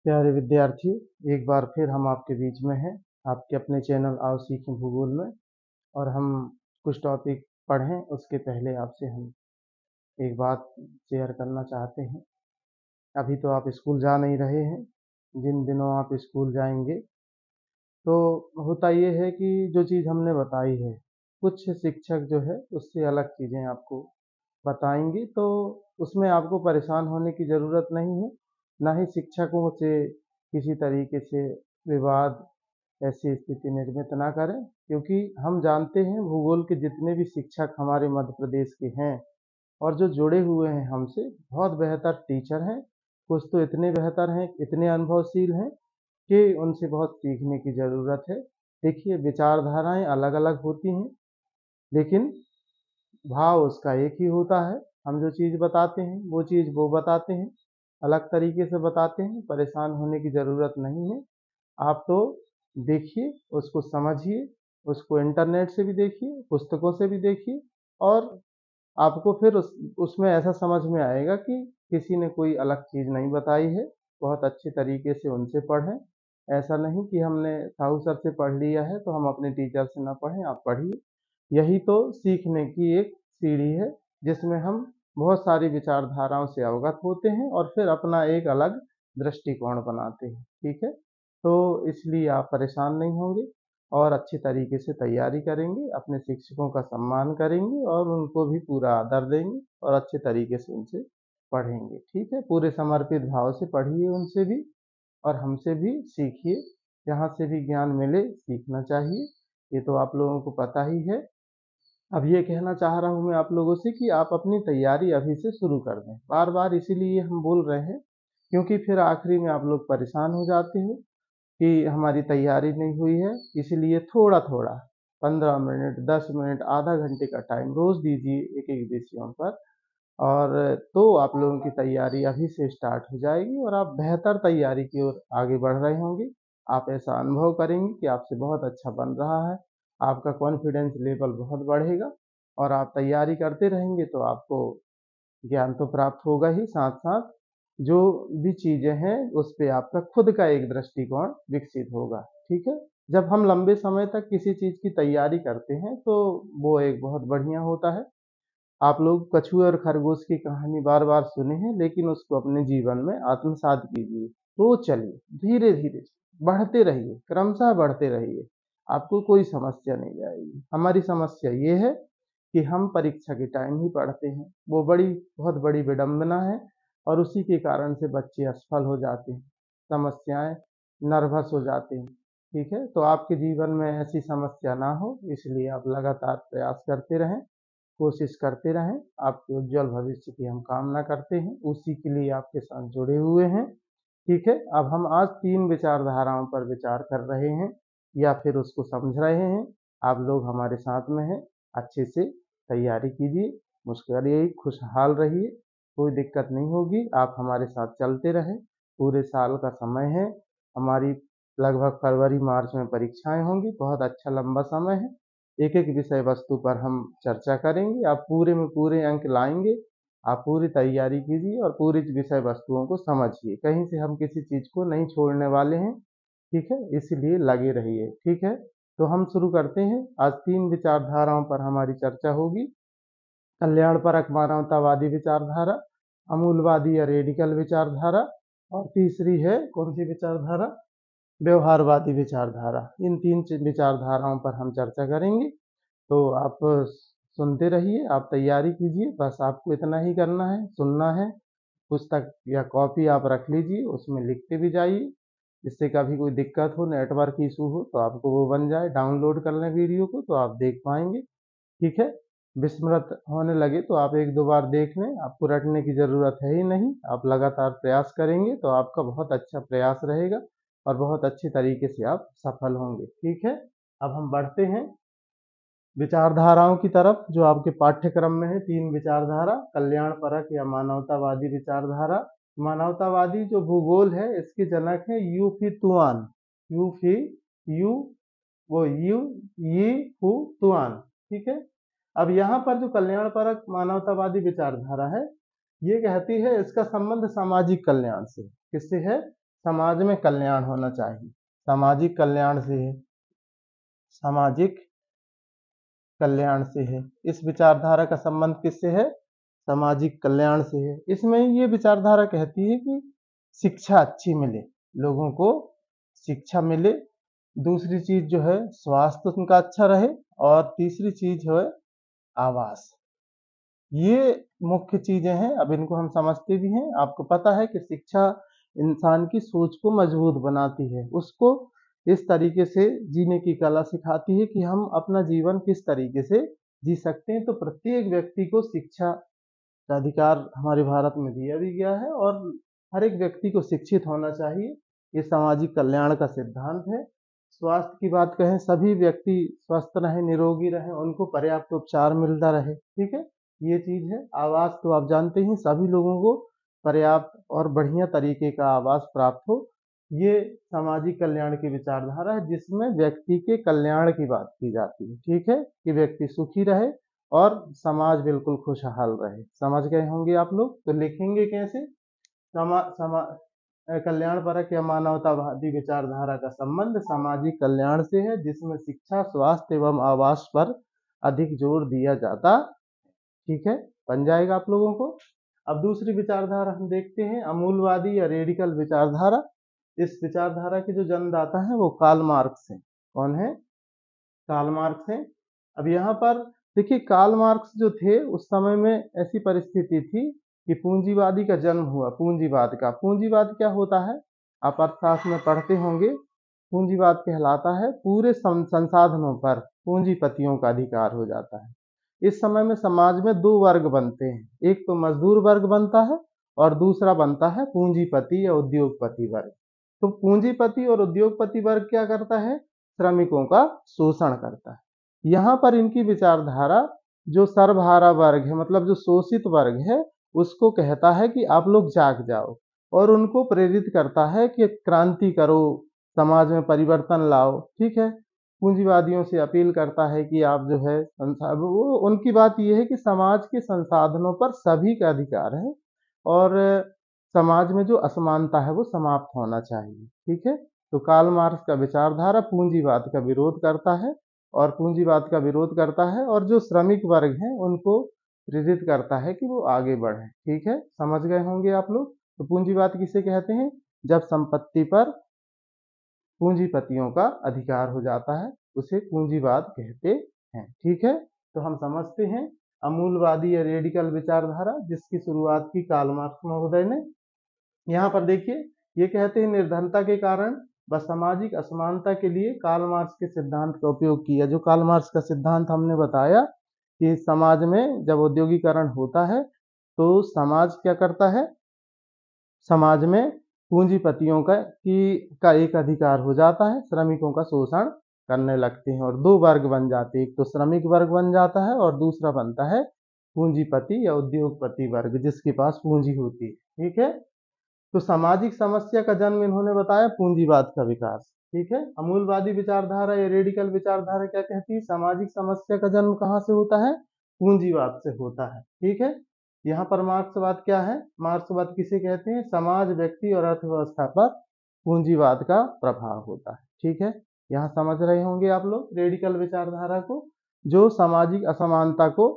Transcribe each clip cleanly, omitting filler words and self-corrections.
प्यारे विद्यार्थियों, एक बार फिर हम आपके बीच में हैं, आपके अपने चैनल आओ सीखें भूगोल में। और हम कुछ टॉपिक पढ़ें उसके पहले आपसे हम एक बात शेयर करना चाहते हैं। अभी तो आप स्कूल जा नहीं रहे हैं। जिन दिनों आप स्कूल जाएंगे तो होता ये है कि जो चीज़ हमने बताई है, कुछ शिक्षक जो है उससे अलग चीज़ें आपको बताएंगे, तो उसमें आपको परेशान होने की ज़रूरत नहीं है। ना ही शिक्षकों से किसी तरीके से विवाद ऐसी स्थिति निर्मित ना करें, क्योंकि हम जानते हैं भूगोल के जितने भी शिक्षक हमारे मध्य प्रदेश के हैं और जो जुड़े हुए हैं हमसे, बहुत बेहतर टीचर हैं। कुछ तो इतने बेहतर हैं, इतने अनुभवशील हैं कि उनसे बहुत सीखने की ज़रूरत है। देखिए, विचारधाराएं अलग अलग होती हैं, लेकिन भाव उसका एक ही होता है। हम जो चीज़ बताते हैं वो चीज़ वो बताते हैं, अलग तरीके से बताते हैं। परेशान होने की ज़रूरत नहीं है। आप तो देखिए, उसको समझिए, उसको इंटरनेट से भी देखिए, पुस्तकों से भी देखिए, और आपको फिर उसमें ऐसा समझ में आएगा कि किसी ने कोई अलग चीज़ नहीं बताई है। बहुत अच्छे तरीके से उनसे पढ़ें। ऐसा नहीं कि हमने साहू सर से पढ़ लिया है तो हम अपने टीचर से ना पढ़ें। आप पढ़िए। यही तो सीखने की एक सीढ़ी है, जिसमें हम बहुत सारी विचारधाराओं से अवगत होते हैं और फिर अपना एक अलग दृष्टिकोण बनाते हैं। ठीक है? तो इसलिए आप परेशान नहीं होंगे और अच्छी तरीके से तैयारी करेंगे, अपने शिक्षकों का सम्मान करेंगे और उनको भी पूरा आदर देंगे और अच्छे तरीके से उनसे पढ़ेंगे। ठीक है? पूरे समर्पित भाव से पढ़िए उनसे भी, और हमसे भी सीखिए। जहाँ से भी ज्ञान मिले सीखना चाहिए, ये तो आप लोगों को पता ही है। अब ये कहना चाह रहा हूँ मैं आप लोगों से कि आप अपनी तैयारी अभी से शुरू कर दें। बार बार इसीलिए हम बोल रहे हैं, क्योंकि फिर आखिरी में आप लोग परेशान हो जाते हो कि हमारी तैयारी नहीं हुई है। इसलिए थोड़ा थोड़ा 15 मिनट, 10 मिनट, आधा घंटे का टाइम रोज दीजिए एक एक विषयों पर, और तो आप लोगों की तैयारी अभी से स्टार्ट हो जाएगी और आप बेहतर तैयारी की ओर आगे बढ़ रहे होंगे। आप ऐसा अनुभव करेंगे कि आपसे बहुत अच्छा बन रहा है। आपका कॉन्फिडेंस लेवल बहुत बढ़ेगा और आप तैयारी करते रहेंगे तो आपको ज्ञान तो प्राप्त होगा ही, साथ साथ जो भी चीजें हैं उस पे आपका खुद का एक दृष्टिकोण विकसित होगा। ठीक है? जब हम लंबे समय तक किसी चीज की तैयारी करते हैं तो वो एक बहुत बढ़िया होता है। आप लोग कछुए और खरगोश की कहानी बार बार सुने हैं, लेकिन उसको अपने जीवन में आत्मसात कीजिए। रोज चलिए, धीरे धीरे बढ़ते रहिए, क्रमशः बढ़ते रहिए। आपको कोई समस्या नहीं आएगी। हमारी समस्या ये है कि हम परीक्षा के टाइम ही पढ़ते हैं, वो बहुत बड़ी विडंबना है, और उसी के कारण से बच्चे असफल हो जाते हैं, समस्याएं, नर्वस हो जाते हैं। ठीक है? तो आपके जीवन में ऐसी समस्या ना हो, इसलिए आप लगातार प्रयास करते रहें, कोशिश करते रहें। आपके उज्जवल भविष्य की हम कामना करते हैं, उसी के लिए आपके साथ जुड़े हुए हैं। ठीक है? अब हम आज 3 विचारधाराओं पर विचार कर रहे हैं, या फिर उसको समझ रहे हैं। आप लोग हमारे साथ में हैं। अच्छे से तैयारी कीजिए, मुस्कुराइए, खुशहाल रहिए, कोई दिक्कत नहीं होगी। आप हमारे साथ चलते रहें। पूरे साल का समय है हमारी, लगभग फरवरी मार्च में परीक्षाएं होंगी। बहुत अच्छा लंबा समय है। एक एक विषय वस्तु पर हम चर्चा करेंगे। आप पूरे में पूरे अंक लाएंगे। आप पूरी तैयारी कीजिए और पूरी विषय वस्तुओं को समझिए। कहीं से हम किसी चीज को नहीं छोड़ने वाले हैं। ठीक है? इसलिए लगे रहिए। ठीक है? तो हम शुरू करते हैं। आज 3 विचारधाराओं पर हमारी चर्चा होगी। कल्याणपरक मानवतावादी विचारधारा, अमूलवादी या रेडिकल विचारधारा, और तीसरी है कौन सी विचारधारा? व्यवहारवादी विचारधारा। इन 3 विचारधाराओं पर हम चर्चा करेंगे। तो आप सुनते रहिए, आप तैयारी कीजिए। बस आपको इतना ही करना है, सुनना है। पुस्तक या कॉपी आप रख लीजिए, उसमें लिखते भी जाइए, जिससे कभी कोई दिक्कत हो, नेटवर्क इशू हो तो आपको वो बन जाए। डाउनलोड कर लें वीडियो को तो आप देख पाएंगे। ठीक है? विस्मृत होने लगे तो आप एक दो बार देख लें, आपको रटने की ज़रूरत है ही नहीं। आप लगातार प्रयास करेंगे तो आपका बहुत अच्छा प्रयास रहेगा और बहुत अच्छे तरीके से आप सफल होंगे। ठीक है? अब हम बढ़ते हैं विचारधाराओं की तरफ, जो आपके पाठ्यक्रम में है। 3 विचारधारा, कल्याण परक या मानवतावादी विचारधारा। मानवतावादी जो भूगोल है इसके जनक है यूफी तुआन। यूफी, यू, वो यू, ये, हु, तुआन। ठीक है? अब यहाँ पर जो कल्याण परक मानवतावादी विचारधारा है, ये कहती है इसका संबंध सामाजिक कल्याण से। किससे है? समाज में कल्याण होना चाहिए, सामाजिक कल्याण से है, सामाजिक कल्याण से है। इस विचारधारा का संबंध किससे है? सामाजिक कल्याण से है। इसमें ये विचारधारा कहती है कि शिक्षा अच्छी मिले, लोगों को शिक्षा मिले, दूसरी चीज जो है स्वास्थ्य उनका अच्छा रहे, और तीसरी चीज है आवास। ये मुख्य चीजें हैं। अब इनको हम समझते भी हैं। आपको पता है कि शिक्षा इंसान की सोच को मजबूत बनाती है, उसको इस तरीके से जीने की कला सिखाती है कि हम अपना जीवन किस तरीके से जी सकते हैं। तो प्रत्येक व्यक्ति को शिक्षा का अधिकार हमारे भारत में दिया भी गया है, और हर एक व्यक्ति को शिक्षित होना चाहिए। ये सामाजिक कल्याण का सिद्धांत है। स्वास्थ्य की बात कहें, सभी व्यक्ति स्वस्थ रहें, निरोगी रहें, उनको पर्याप्त उपचार मिलता रहे, ठीक है, ये चीज है। आवास तो आप जानते हैं, सभी लोगों को पर्याप्त और बढ़िया तरीके का आवास प्राप्त हो। ये सामाजिक कल्याण की विचारधारा है, जिसमें व्यक्ति के कल्याण की बात की जाती है, ठीक है, कि व्यक्ति सुखी रहे और समाज बिल्कुल खुशहाल रहे। समझ गए होंगे आप लोग। तो लिखेंगे कैसे? समा समा कल्याणपरक या मानवतावादी विचारधारा का संबंध सामाजिक कल्याण से है, जिसमें शिक्षा, स्वास्थ्य एवं आवास पर अधिक जोर दिया जाता, ठीक है, बन जाएगा आप लोगों को। अब दूसरी विचारधारा हम देखते हैं, अमूलवादी या रेडिकल विचारधारा। इस विचारधारा के जो जन्मदाता है वो कार्ल मार्क्स हैं। कौन है? कार्ल मार्क्स हैं। अब यहाँ पर देखिए, कार्ल मार्क्स जो थे उस समय में ऐसी परिस्थिति थी कि पूंजीवादी का जन्म हुआ। पूंजीवाद का, पूंजीवाद क्या होता है आप अर्थशास्त्र में पढ़ते होंगे। पूंजीवाद कहलाता है पूरे संसाधनों पर पूंजीपतियों का अधिकार हो जाता है। इस समय में समाज में दो वर्ग बनते हैं, एक तो मजदूर वर्ग बनता है और दूसरा बनता है पूंजीपति या उद्योगपति वर्ग। तो पूंजीपति और उद्योगपति वर्ग क्या करता है? श्रमिकों का शोषण करता है। यहाँ पर इनकी विचारधारा जो सर्वहारा वर्ग है, मतलब जो शोषित वर्ग है, उसको कहता है कि आप लोग जाग जाओ, और उनको प्रेरित करता है कि क्रांति करो, समाज में परिवर्तन लाओ, ठीक है। पूंजीवादियों से अपील करता है कि आप जो है वो उनकी बात यह है कि समाज के संसाधनों पर सभी का अधिकार है, और समाज में जो असमानता है वो समाप्त होना चाहिए, ठीक है। तो कार्ल मार्क्स का विचारधारा पूंजीवाद का विरोध करता है, और पूंजीवाद का विरोध करता है, और जो श्रमिक वर्ग हैं उनको प्रेरित करता है कि वो आगे बढ़े, ठीक है। समझ गए होंगे आप लोग। तो पूंजीवाद किसे कहते हैं? जब संपत्ति पर पूंजीपतियों का अधिकार हो जाता है, उसे पूंजीवाद कहते हैं, ठीक है। तो हम समझते हैं अमूलवादी या रेडिकल विचारधारा, जिसकी शुरुआत की कार्ल मार्क्स महोदय ने। यहाँ पर देखिए, ये कहते हैं निर्धनता के कारण व सामाजिक असमानता के लिए कार्ल मार्क्स के सिद्धांत का उपयोग किया। जो कार्ल मार्क्स का सिद्धांत हमने बताया कि समाज में जब औद्योगिकरण होता है तो समाज क्या करता है? समाज में पूंजीपतियों का एक अधिकार हो जाता है, श्रमिकों का शोषण करने लगते हैं, और दो वर्ग बन जाते हैं, एक तो श्रमिक वर्ग बन जाता है और दूसरा बनता है पूंजीपति या उद्योगपति वर्ग, जिसके पास पूंजी होती है, ठीक है। तो सामाजिक समस्या का जन्म इन्होंने बताया पूंजीवाद का विकास, ठीक है। अमूलवादी विचारधारा या रेडिकल विचारधारा क्या कहती है? सामाजिक समस्या का जन्म कहाँ से होता है? पूंजीवाद से होता है, ठीक है। यहाँ पर मार्क्सवाद क्या है? मार्क्सवाद किसे कहते हैं? समाज, व्यक्ति और अर्थव्यवस्था पर पूंजीवाद का प्रभाव होता है, ठीक है। यहाँ समझ रहे होंगे आप लोग रेडिकल विचारधारा को, जो सामाजिक असमानता को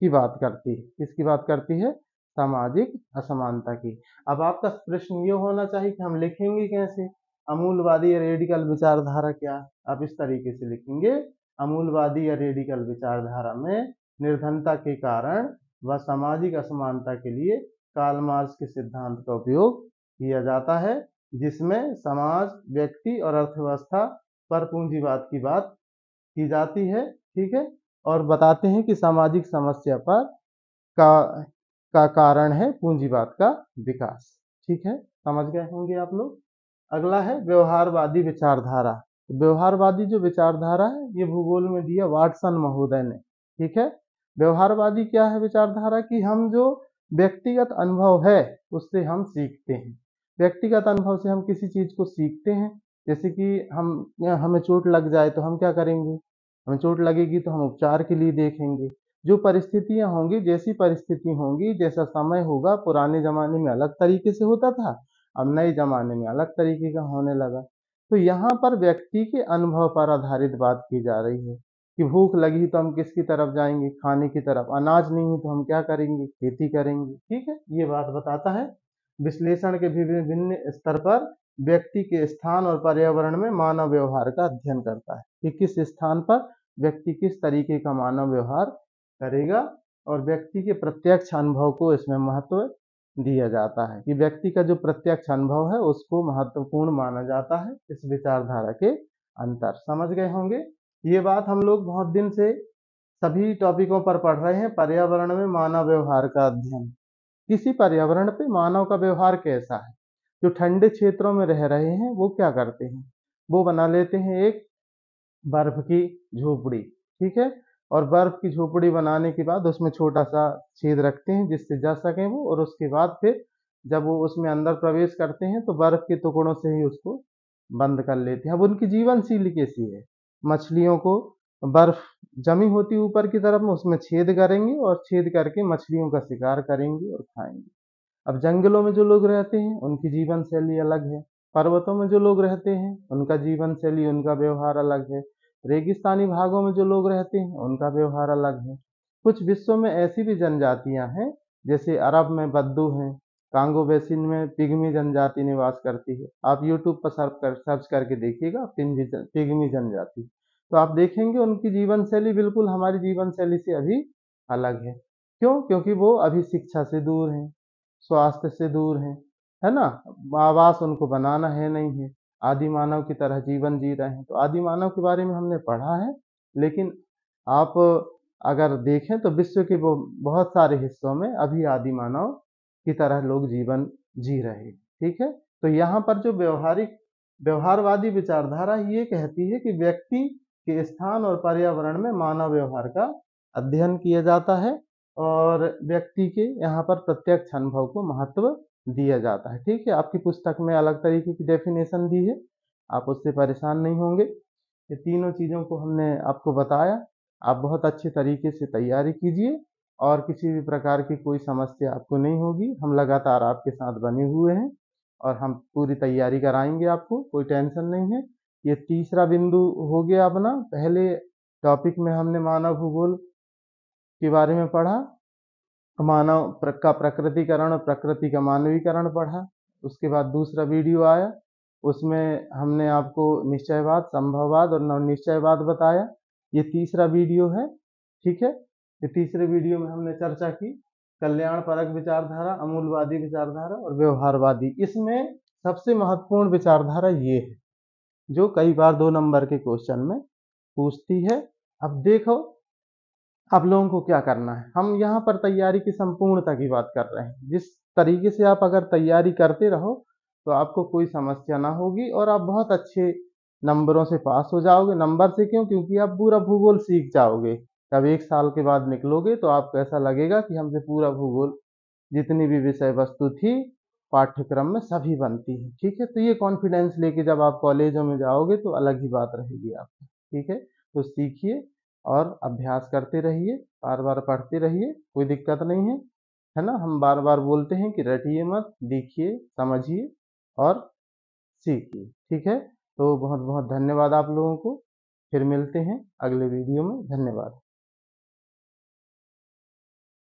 की बात करती है। किसकी बात करती है? सामाजिक असमानता की। अब आपका प्रश्न ये होना चाहिए कि हम लिखेंगे कैसे अमूलवादी या रेडिकल विचारधारा क्या? आप इस तरीके से लिखेंगे, अमूलवादी या रेडिकल विचारधारा में निर्धनता के कारण व सामाजिक असमानता के लिए कार्ल मार्क्स के सिद्धांत का उपयोग किया जाता है, जिसमें समाज, व्यक्ति और अर्थव्यवस्था पर पूंजीवाद की बात की जाती है, ठीक है। और बताते हैं कि सामाजिक समस्या पर का का कारण है पूंजीवाद का विकास, ठीक है। समझ गए होंगे आप लोग। अगला है व्यवहारवादी विचारधारा। व्यवहारवादी जो विचारधारा है ये भूगोल में दिया वाटसन महोदय ने, ठीक है। व्यवहारवादी क्या है विचारधारा? कि हम जो व्यक्तिगत अनुभव है उससे हम सीखते हैं। व्यक्तिगत अनुभव से हम किसी चीज को सीखते हैं। जैसे कि हमें चोट लग जाए तो हम क्या करेंगे? हमें चोट लगेगी तो हम उपचार के लिए देखेंगे। जो परिस्थितियां होंगी, जैसी परिस्थिति होंगी, जैसा समय होगा, पुराने जमाने में अलग तरीके से होता था, अब नए जमाने में अलग तरीके का होने लगा। तो यहाँ पर व्यक्ति के अनुभव पर आधारित बात की जा रही है कि भूख लगी तो हम किसकी तरफ जाएंगे, खाने की तरफ। अनाज नहीं है तो हम क्या करेंगे, खेती करेंगे। ठीक है, ये बात बताता है। विश्लेषण के विभिन्न भिन्न स्तर पर व्यक्ति के स्थान और पर्यावरण में मानव व्यवहार का अध्ययन करता है कि किस स्थान पर व्यक्ति किस तरीके का मानव व्यवहार करेगा, और व्यक्ति के प्रत्यक्ष अनुभव को इसमें महत्व दिया जाता है कि व्यक्ति का जो प्रत्यक्ष अनुभव है उसको महत्वपूर्ण माना जाता है इस विचारधारा के अंतर। समझ गए होंगे। ये बात हम लोग बहुत दिन से सभी टॉपिकों पर पढ़ रहे हैं। पर्यावरण में मानव व्यवहार का अध्ययन, किसी पर्यावरण पे मानव का व्यवहार कैसा है। जो ठंडे क्षेत्रों में रह रहे हैं वो क्या करते हैं, वो बना लेते हैं एक बर्फ की झोपड़ी। ठीक है, और बर्फ की झोपड़ी बनाने के बाद उसमें छोटा सा छेद रखते हैं जिससे जा सकें वो, और उसके बाद फिर जब वो उसमें अंदर प्रवेश करते हैं तो बर्फ के टुकड़ों से ही उसको बंद कर लेते हैं। अब उनकी जीवन शैली कैसी है, मछलियों को बर्फ जमी होती ऊपर की तरफ में, उसमें छेद करेंगे और छेद करके मछलियों का शिकार करेंगे और खाएंगे। अब जंगलों में जो लोग रहते हैं उनकी जीवन शैली अलग है, पर्वतों में जो लोग रहते हैं उनका जीवन शैली, उनका व्यवहार अलग है, रेगिस्तानी भागों में जो लोग रहते हैं उनका व्यवहार अलग है। कुछ विश्व में ऐसी भी जनजातियां हैं, जैसे अरब में बद्दू हैं, कांगो बेसिन में पिग्मी जनजाति निवास करती है। आप यूट्यूब पर सर्च करके देखिएगा पिग्मी जनजाति, तो आप देखेंगे उनकी जीवन शैली बिल्कुल हमारी जीवन शैली से अभी अलग है। क्यों? क्योंकि वो अभी शिक्षा से दूर हैं, स्वास्थ्य से दूर हैं, है ना। आवास उनको बनाना है नहीं है, आदि मानव की तरह जीवन जी रहे हैं। तो आदि मानव के बारे में हमने पढ़ा है, लेकिन आप अगर देखें तो विश्व के वो बहुत सारे हिस्सों में अभी आदि मानव की तरह लोग जीवन जी रहे हैं। ठीक है, तो यहाँ पर जो व्यवहारवादी विचारधारा ये कहती है कि व्यक्ति के स्थान और पर्यावरण में मानव व्यवहार का अध्ययन किया जाता है, और व्यक्ति के यहाँ पर प्रत्यक्ष अनुभव को महत्व दिया जाता है। ठीक है, आपकी पुस्तक में अलग तरीके की डेफिनेशन दी है, आप उससे परेशान नहीं होंगे। ये तीनों चीज़ों को हमने आपको बताया। आप बहुत अच्छे तरीके से तैयारी कीजिए और किसी भी प्रकार की कोई समस्या आपको नहीं होगी। हम लगातार आपके साथ बने हुए हैं और हम पूरी तैयारी कराएंगे आपको, कोई टेंशन नहीं है। ये तीसरा बिंदु हो गया अपना। पहले टॉपिक में हमने मानव भूगोल के बारे में पढ़ा, का प्रकृतिकरण और प्रकृति का मानवीकरण पढ़ा। उसके बाद दूसरा वीडियो आया, उसमें हमने आपको निश्चयवाद, संभववाद और नवनिश्चयवाद बताया। ये तीसरा वीडियो है। ठीक है, ये तीसरे वीडियो में हमने चर्चा की कल्याण परक विचारधारा, अमूलवादी विचारधारा और व्यवहारवादी। इसमें सबसे महत्वपूर्ण विचारधारा ये है जो कई बार 2 नंबर के क्वेश्चन में पूछती है। अब देखो आप लोगों को क्या करना है, हम यहाँ पर तैयारी की संपूर्णता की बात कर रहे हैं। जिस तरीके से आप अगर तैयारी करते रहो तो आपको कोई समस्या ना होगी और आप बहुत अच्छे नंबरों से पास हो जाओगे। नंबर से क्यों? क्योंकि आप पूरा भूगोल सीख जाओगे। जब 1 साल के बाद निकलोगे तो आपको ऐसा लगेगा कि हमसे पूरा भूगोल, जितनी भी विषय वस्तु थी पाठ्यक्रम में, सभी बनती है। ठीक है, तो ये कॉन्फिडेंस लेके जब आप कॉलेजों में जाओगे तो अलग ही बात रहेगी आपकी। ठीक है, तो सीखिए और अभ्यास करते रहिए, बार बार पढ़ते रहिए, कोई दिक्कत नहीं है ना। हम बार बार बोलते हैं कि रटिए मत, देखिए, समझिए और सीखिए। ठीक है, तो बहुत बहुत धन्यवाद आप लोगों को। फिर मिलते हैं अगले वीडियो में। धन्यवाद।